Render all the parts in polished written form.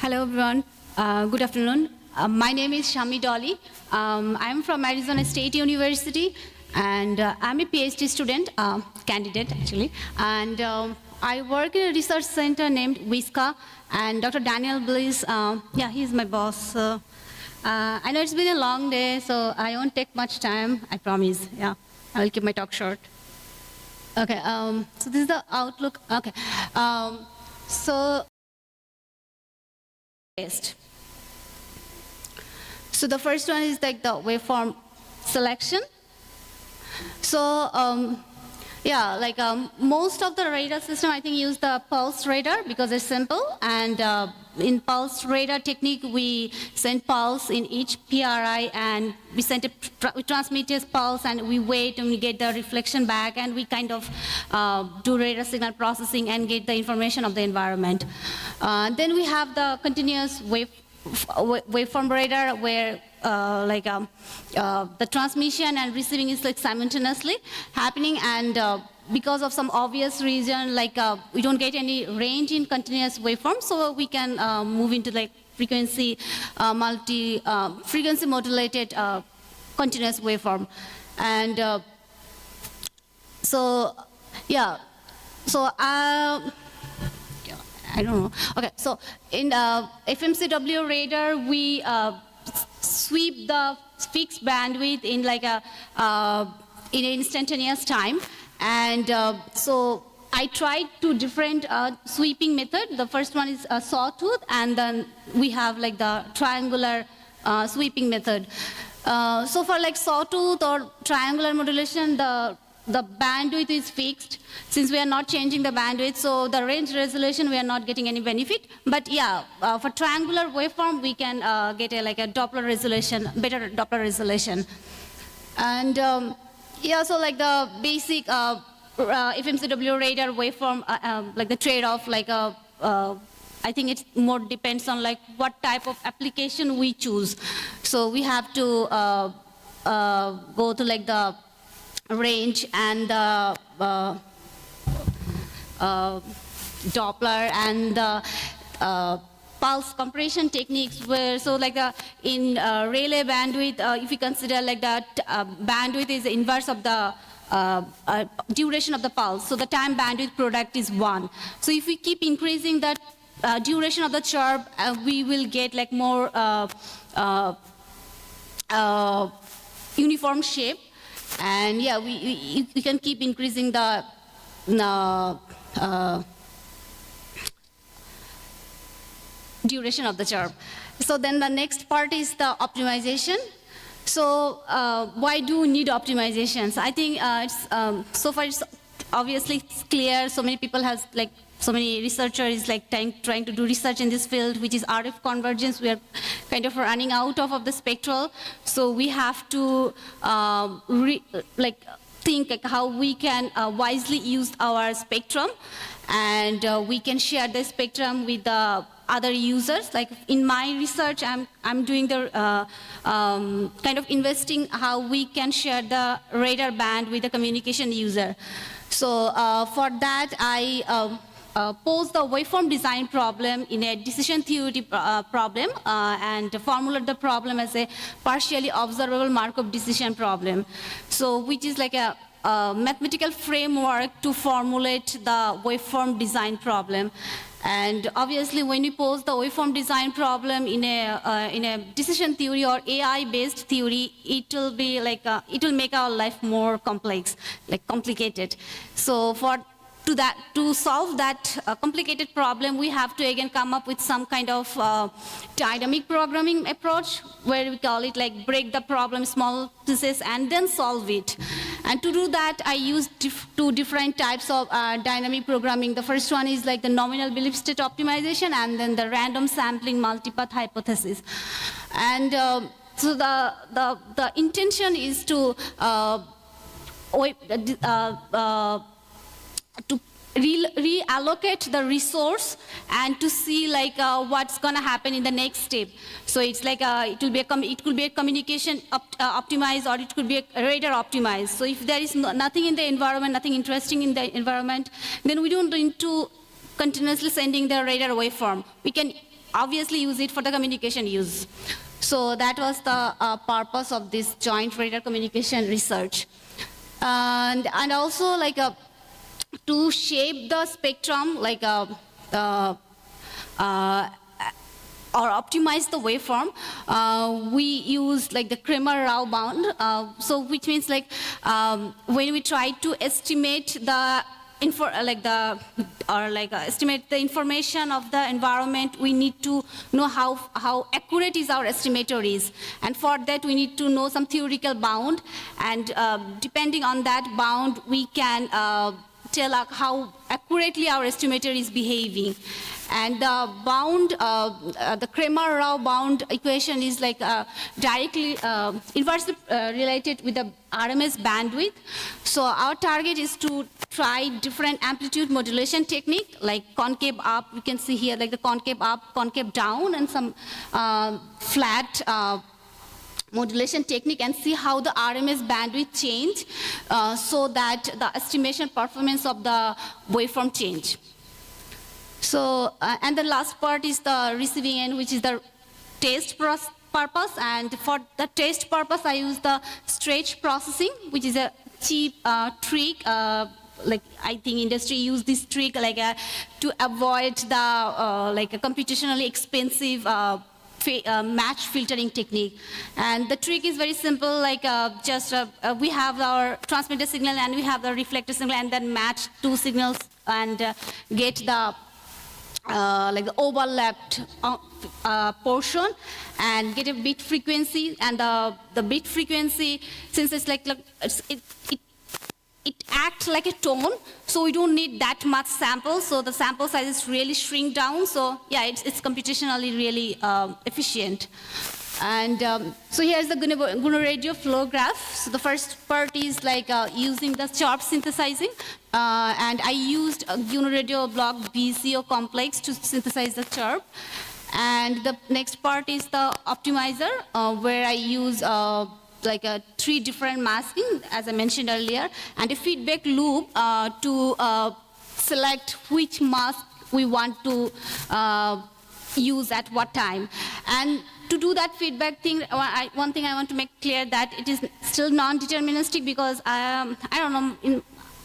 Hello, everyone. Good afternoon. My name is Shami Dolly. I'm from Arizona State University, and I'm a PhD student, candidate actually. And I work in a research center named WISCA, and Dr. Daniel Bliss, yeah, he's my boss. I know it's been a long day, so I won't take much time, I promise. Yeah, I will keep my talk short. Okay, so this is the outlook. Okay, so the first one is like the waveform selection. So yeah, like most of the radar system I think use the pulse radar because it's simple, and in pulse radar technique we send pulse in each PRI, and we transmit this pulse and we wait and we get the reflection back, and we kind of do radar signal processing and get the information of the environment. Then we have the continuous waveform radar where the transmission and receiving is like simultaneously happening, and because of some obvious reason, like we don't get any range in continuous waveform, so we can move into like frequency frequency modulated continuous waveform. And so yeah, so I don't know. Okay, so in FMCW radar, we sweep the fixed bandwidth in like in an instantaneous time, and so I tried two different sweeping methods. The first one is a sawtooth, and then we have like the triangular sweeping method. So for like sawtooth or triangular modulation, the bandwidth is fixed since we are not changing the bandwidth, so the range resolution we are not getting any benefit. But yeah, for triangular waveform we can get like a Doppler resolution, better Doppler resolution. And yeah, so like the basic FMCW radar waveform, like the trade-off, like I think it more depends on like what type of application we choose. So we have to go to like the range and the Doppler and the pulse compression techniques, where so like in Rayleigh bandwidth, if you consider like that bandwidth is the inverse of the duration of the pulse, so the time bandwidth product is 1. So if we keep increasing that duration of the chirp, we will get like more uniform shape. And yeah, we can keep increasing the duration of the chirp. So then the next part is the optimization. So why do we need optimizations? I think it's so far it's obviously clear. So many people have like so many researchers like trying to do research in this field, which is RF convergence. We are kind of running out of the spectral, so we have to think like how we can wisely use our spectrum, and we can share the spectrum with the other users. Like in my research, I'm doing the kind of investing how we can share the radar band with the communication user. So for that, I pose the waveform design problem in a decision theory problem, and formulate the problem as a partially observable Markov decision problem. So which is like a mathematical framework to formulate the waveform design problem. And obviously when you pose the waveform design problem in a decision theory or AI-based theory, it will be like it will make our life more complex, like complicated. So to solve that complicated problem, we have to again come up with some kind of dynamic programming approach, where we call it like break the problem small pieces and then solve it. And to do that, I use two different types of dynamic programming. The first one is like the nominal belief state optimization, and then the random sampling multipath hypothesis. And so the intention is to reallocate the resource and to see like what's going to happen in the next step. So it's like it could be a communication optimized, or it could be a radar optimized. So if there is nothing in the environment, nothing interesting in the environment, then we don't need to continuously sending the radar waveform. We can obviously use it for the communication use. So that was the purpose of this joint radar communication research. And also like to shape the spectrum, like or optimize the waveform, we use like the Cramer-Rao bound. So which means like when we try to estimate the estimate the information of the environment, we need to know how accurate is our estimator is. And for that, we need to know some theoretical bound. And depending on that bound, we can tell how accurately our estimator is behaving. And the bound, the Cramer-Rao bound equation is like directly inversely related with the RMS bandwidth. So our target is to try different amplitude modulation technique, like concave up. You can see here like the concave up, concave down, and some flat modulation technique, and see how the RMS bandwidth change so that the estimation performance of the waveform change. So, and the last part is the receiving end, which is the test purpose. And for the test purpose, I use the stretch processing, which is a cheap trick. Like I think industry use this trick like to avoid the like a computationally expensive match filtering technique. And the trick is very simple, like we have our transmitter signal and we have the reflector signal, and then match two signals and get the like the overlapped portion and get a bit frequency. And the bit frequency, since it's like it acts like a tone, so we don't need that much sample, so the sample size is really shrink down. So yeah, it's computationally really efficient. And so here's the GUNO radio flow graph. So the first part is like using the chirp synthesizing, and I used a GUNO radio block VCO complex to synthesize the chirp. And the next part is the optimizer, where I use like 3 different masking, as I mentioned earlier, and a feedback loop to select which mask we want to use at what time. And to do that feedback thing, one thing I want to make clear that it is still non-deterministic, because I don't know,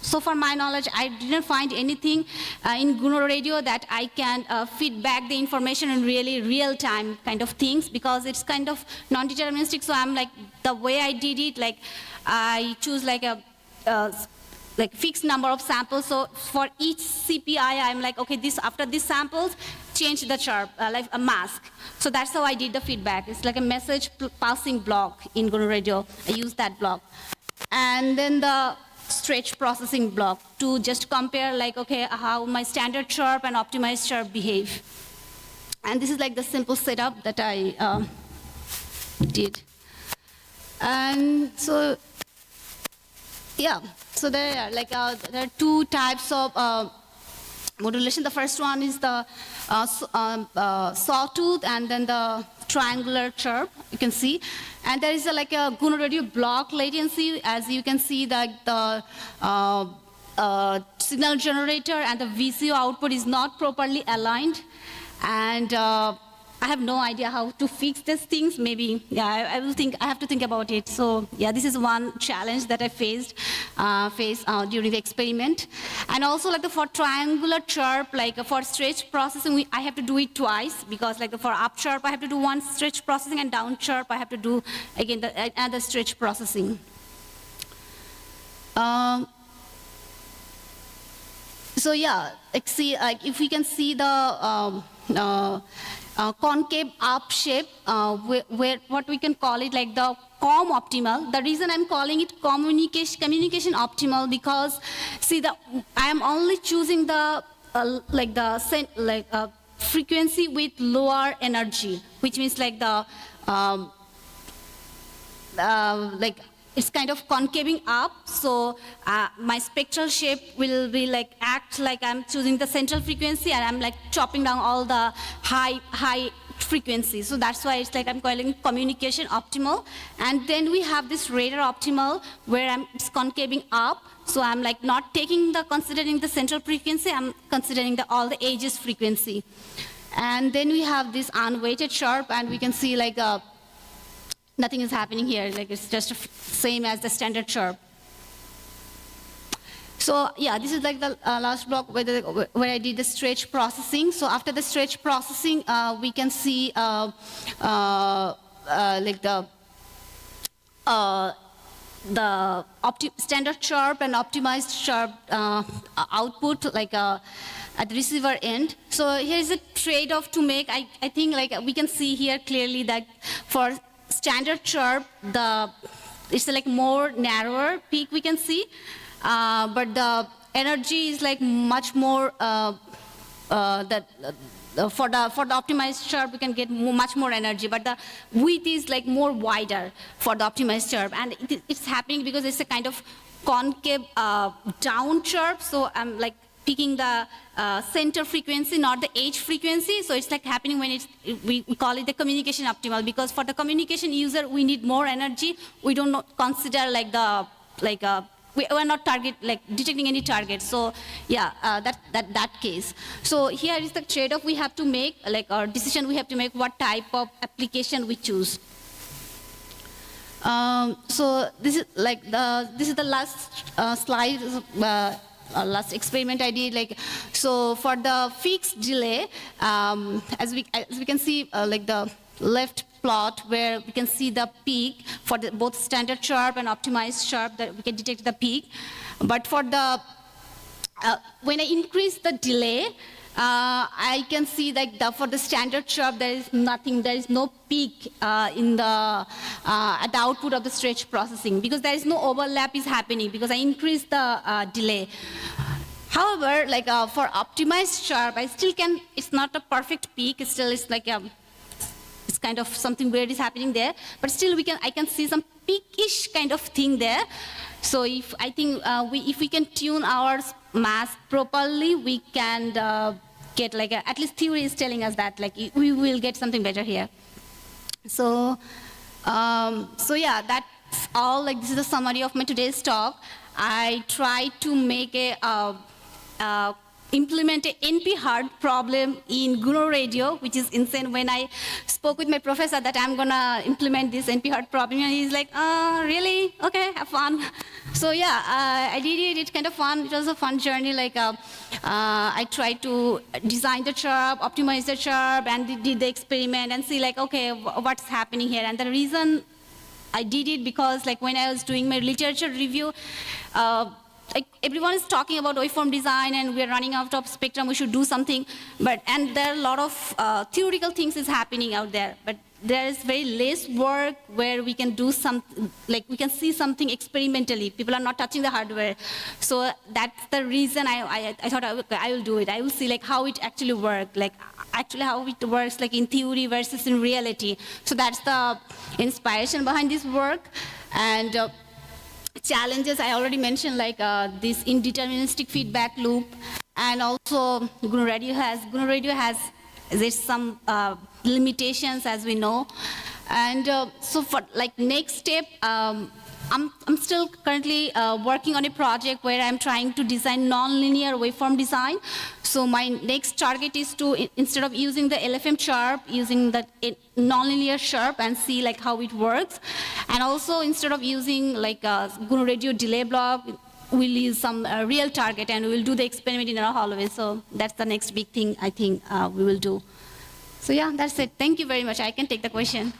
so far my knowledge, I didn't find anything in GUNO radio that I can feed back the information in really real-time kind of things, because it's kind of non-deterministic. So I'm like, the way I did it, like I choose like a like fixed number of samples. So for each CPI, I'm like, okay, after these samples, change the chirp, like a mask. So that's how I did the feedback. It's like a message passing block in GUNO radio. I use that block. And then the stretch processing block to just compare like, okay, how my standard chirp and optimized chirp behave. And this is like the simple setup that I did. And so, yeah, so there are 2 types of modulation. The first one is the sawtooth, and then the triangular chirp, you can see. And there is like a GUNO radio block latency. As you can see, that the signal generator and the VCO output is not properly aligned. And I have no idea how to fix these things. Maybe, yeah, I have to think about it. So yeah, this is one challenge that I faced during the experiment. And also like for triangular chirp, like for stretch processing, I have to do it twice, because like for up chirp, I have to do one stretch processing, and down chirp, I have to do again another stretch processing. So yeah, like if we can see the concave up shape, where what we can call it like the COM optimal. The reason I'm calling it communication optimal, because see, I am only choosing the frequency with lower energy, which means like the it's kind of concaving up, so my spectral shape will be like act like I'm choosing the central frequency, and I'm like chopping down all the high frequency. So that's why it's like I'm calling communication optimal. And then we have this radar optimal, where it's concaving up. So I'm like not considering the central frequency, I'm considering all the edges frequency. And then we have this unweighted chirp, and we can see like nothing is happening here. Like it's just same as the standard chirp. So yeah, this is like the last block where I did the stretch processing. So after the stretch processing, we can see like the standard chirp and optimized chirp output, like at the receiver end. So here's a trade-off to make. I think like we can see here clearly that for standard chirp, it's like more narrower peak we can see, but the energy is like much more for the optimized chirp, we can get much more energy, but the width is like more wider for the optimized chirp, and it's happening because it's a kind of concave down chirp. So I'm like picking the center frequency, not the edge frequency. So it's like happening when we call it the communication optimal, because for the communication user we need more energy. We don't consider like we are not detecting any target. So yeah, that case. So here is the trade-off we have to make, like our decision we have to make, what type of application we choose. So this is the last slide, last experiment I did. Like, so for the fixed delay, as we can see, like the left plot where we can see the peak for both standard chirp and optimized chirp, that we can detect the peak. But for the when I increase the delay, I can see that for the standard chirp there is nothing, there is no peak in the at the output of the stretch processing, because there is no overlap is happening because I increased the delay. However, like for optimized chirp, I still can. It's not a perfect peak. It's still like it's kind of something weird is happening there, but still I can see some peakish kind of thing there. So if I think if we can tune our mask properly, we can get like at least theory is telling us that like we will get something better here. So so yeah, that's all. Like this is the summary of my today's talk. I tried to make implement an NP-hard problem in GNU Radio, which is insane. When I spoke with my professor that I'm gonna implement this NP-hard problem, and he's like, really? Okay, have fun. So yeah, I did it. It's kind of fun. It was a fun journey. Like I tried to design the chirp, optimize the chirp, and did the experiment and see like, okay, what's happening here. And the reason I did it because like when I was doing my literature review, like everyone is talking about waveform design and we're running out of spectrum, we should do something. And there are a lot of theoretical things is happening out there, but there is very less work where we can do something, like we can see something experimentally. People are not touching the hardware. So that's the reason I thought I will do it. I will see like how it actually works, like actually how it works like in theory versus in reality. So that's the inspiration behind this work. And challenges I already mentioned, like this indeterministic feedback loop, and also GNU Radio has there's some limitations, as we know. And so for like next step, I'm still currently working on a project where I'm trying to design non-linear waveform design. So my next target is to, instead of using the LFM chirp, using the non-linear chirp and see like how it works. And also instead of using like a GNU Radio delay block, we'll use some real target and we'll do the experiment in our hallway. So that's the next big thing I think we will do. So yeah, that's it. Thank you very much. I can take the question.